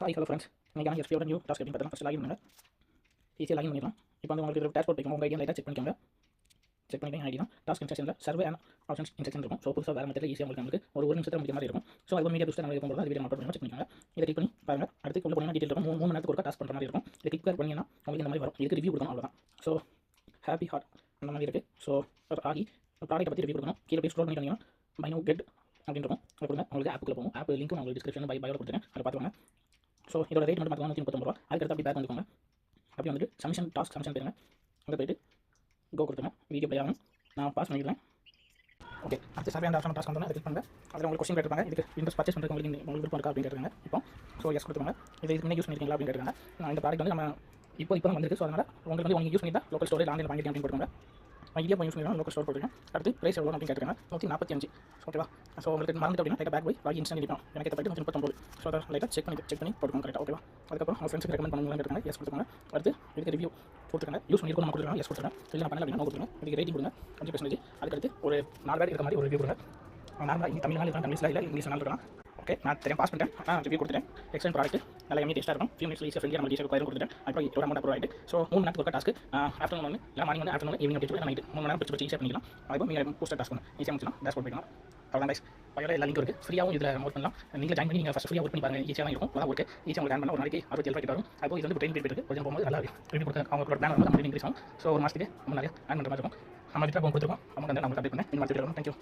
Hi hello friends, இன்றைக்கான எஸ்பியோட new task அப்படின்னு பார்த்தா ஃபஸ்ட் லாகின் பண்ணுங்கள். ஈஸியாக லாகின் பண்ணிடலாம். இப்போ வந்து உங்களுக்கு டேஷ்போர்ட் வைக்கும் உங்கள் ஐடியா லைட்டாக செக் பண்ணிக்கோங்க. செக் பண்ணிட்டு ஐடி தான் டாஸ்க் இன்ஸ்ட்ரக்ஷனில் சர்வே அண்ட் ஆப்ஷன்ஸ் இன்ஸ்ட்ரக்ஷன் இருக்கும். ஸோ புதுசாக வேறு மெத்தடில் ஈஸியாக உங்களுக்கு ஒரு நிமிஷத்தில் முடிக்கிற மாதிரி இருக்கும். ஸோ அது மீடியா புஸ்ட் நம்ம இருக்கும்போது அது வீடியோ மட்டும் செக் பண்ணிக்கோங்க. இதை கிளிக் பண்ணி பாருங்கள். அடுத்து உள்ள போனீங்கன்னா டீட்டெயில் இருக்கும். 3 மணி நேரத்துக்கு ஒரு டாஸ்க் பண்ணுற மாதிரி இருக்கும். இதை கிளிக் பண்ணிங்கன்னா உங்களுக்கு இந்த மாதிரி வரும். இதுக்கு ரிவ்யூ கொடுக்கணும், அவ்வளோதான். ஸோ ஹாப்பி ஹார்ட் அந்த மாதிரி இருக்குது. ஸோ ஆகி ப்ராடக்ட்டை பற்றி ரிவ்யூ கொடுக்கணும். கீழே போய் ஸ்க்ரோல் பண்ணி வந்தீங்கன்னா பை நோ கெட் அப்படின்னு இருக்கும். அது கொடுங்க. உங்களுக்கு ஆப்புக்குள்ள போகும். ஆப் லிங்க் உங்களுக்கு டிஸ்கிரிப்ஷன் பயோவில் கொடுத்துருக்கேன், அதை பார்த்துக்கோங்க. ஸோ இதோட ரேட் மட்டும் பார்த்தீங்கன்னா 139 ரூபா. அதுக்கடுத்து அப்படி பேக் வந்துக்கோங்க. அப்படி வந்துட்டு சமிஷன் டாஸ்க் சமிஷன் போயிருங்க. அங்கே போய்ட்டு கோ கொடுத்துருங்க. வீடியோ ப்ளே ஆகும். நான் பாஸ் பண்ணிக்கிறேன். ஓகே, அடுத்து சர்வே அண்ட் ஆப்ஷன் டாஸ்க் வந்தோன்னா கிளிக் பண்ணுங்கள். அதில் உங்களுக்கு கொஸ்டின் கேட்டிருப்பாங்க. இதுக்கு இன்ட்ரெஸ்ட் பர்ச்சேஸ் பண்ணுறது உங்களுக்கு விருப்பம் இருக்கா அப்படின்னு கேட்டிருக்காங்க. இப்போ ஸோ எஸ் கொடுத்துருங்க. இதுக்கு முன்னே யூஸ் பண்ணிருக்கீங்களா அப்படின்னு கேட்டிருக்காங்க. இந்த ப்ராடக்ட் வந்து நம்ம இப்போ தான் வந்திருக்கு. ஸோ அதனால் உங்களுக்கு வந்து நீங்கள் யூஸ் பண்ணியிருந்தா லோக்கல் ஸ்டோரேஜ் ஆன்லைன் வாங்கிருக்கேன் அப்படின்னு போட்டுருங்க. ஐடியா போய் யூஸ் பண்ணிக்கலாம். லோக்கல் ஸ்டோர் போட்டுருக்கேன். அடுத்து ப்ரைஸ் எவ்வளோ அப்படின்னு கேட்டிருக்காங்க. 145. ஓகேவா? ஸோ உங்களுக்கு மறந்துட்டு அப்படின்னா லைட்டாக பேக் போய் வாங்கி இன்ஸ்டாக இருக்கும். எனக்கு இதை போய்ட்டு 139. ஸோ அதை லைட்டாக செக் பண்ணி போட்டுக்கோங்க. கரெக்டாக ஓகேவா? அதுக்கப்புறம் உங்கள் ஃப்ரெண்ட்ஸுக்கு ரெக்கமெண்ட் பண்ணுவாங்க கேட்டிருக்காங்க. எஸ் கொடுத்துருக்காங்க. அடுத்து இதுக்கு ரிவ்யூ கொடுத்துருக்காங்க. யூஸ் பண்ணியிருக்கோம் நம்ம கொடுத்துருக்காங்க. எஸ் கொடுத்துருக்காங்க. இல்லை பண்ணல அப்படின்னா கொடுத்துருங்க. இதுக்கு ரேட்டிங் கொடுங்க 5%. அதுக்கடுத்து ஒரு 4 வேர்டு இருக்க மாதிரி ஒரு ரிவ்யூ கொடுங்க. நார்மலாக இங்கே தமிழ்நாடு இருக்கலாம், தமிழ்ஸில் இல்லை இங்கிலீஷ் இருக்கலாம். ஓகே, நான் தெரியும் பாஸ் பண்ணிட்டேன். நான் ரிவ்யூ கொடுத்துட்டேன். எக்ஸ்டென்ட் ப்ராடக்ட் நல்லா எம்ஏ டேஸ்ட்டாக இருக்கும். ஃபியூ மினிட்ஸ் ஈஸியாக ஃப்ரெண்ட்லியாக நம்ம டீச்சர் பயிரும் கொடுத்துட்டேன். அப்புறம் எவ்வளோ அமௌண்ட் அப்ரூவ் ஆகிட்டு. ஸோ 3 மணி நேரத்துக்கு ஒரு டாஸ்க்கு ஆஃப்டர்நூன் ஒன்று இல்லை மார்னிங் வந்து ஆஃப்டர்நூன் ஈவினிங் அப்படி நைட்டு 3 மணி நேரம் பிடிச்சி ஈஸியாக பண்ணிக்கலாம். அதுவும் நீங்கள் போஸ்டர் டாஸ்க் பண்ணணும். ஈஸியாக முடிச்சிடலாம். டேஷ்போர்ட் போய்க்கலாம். அவ்வளோ கைஸ். பயோட எல்லா லிங்க் இருக்குது. ஃப்ரீயாகவும் இதில் நோட் பண்ணலாம். நீங்கள் ஜாயின் பண்ணி நீங்கள் ஃபஸ்ட் ஃப்ரீயாக ஒர்க் பண்ணி பாருங்கள். ஈஸியாக தான் இருக்கும். அதான் ஒர்க்கு ஈஸியாக உங்களுக்கு ஜாயின் பண்ண ஒரு நாளைக்கு 67 ரூபாய் வரும். அப்போ இது வந்து ட்ரெயின் பீரியட் இருக்குது. கொஞ்சம் போகும்போது நல்லா ரிவ்யூ கொடுத்து அவங்களோட பிளான் வந்து நம்ம இன்க்ரீஸ் ஆகும். ஸோ ஒரு மாதத்துக்கு நம்ம நிறைய ஆன் பண்ணுற மாதிரி இருக்கும். நம்ம வித்ரா கொடுத்துருக்கோம். அமௌண்ட் வந்து நம்ம அப்டேட் பண்ணேன். நீங்கள் மாற்றிட்டு தேங்க்யூ.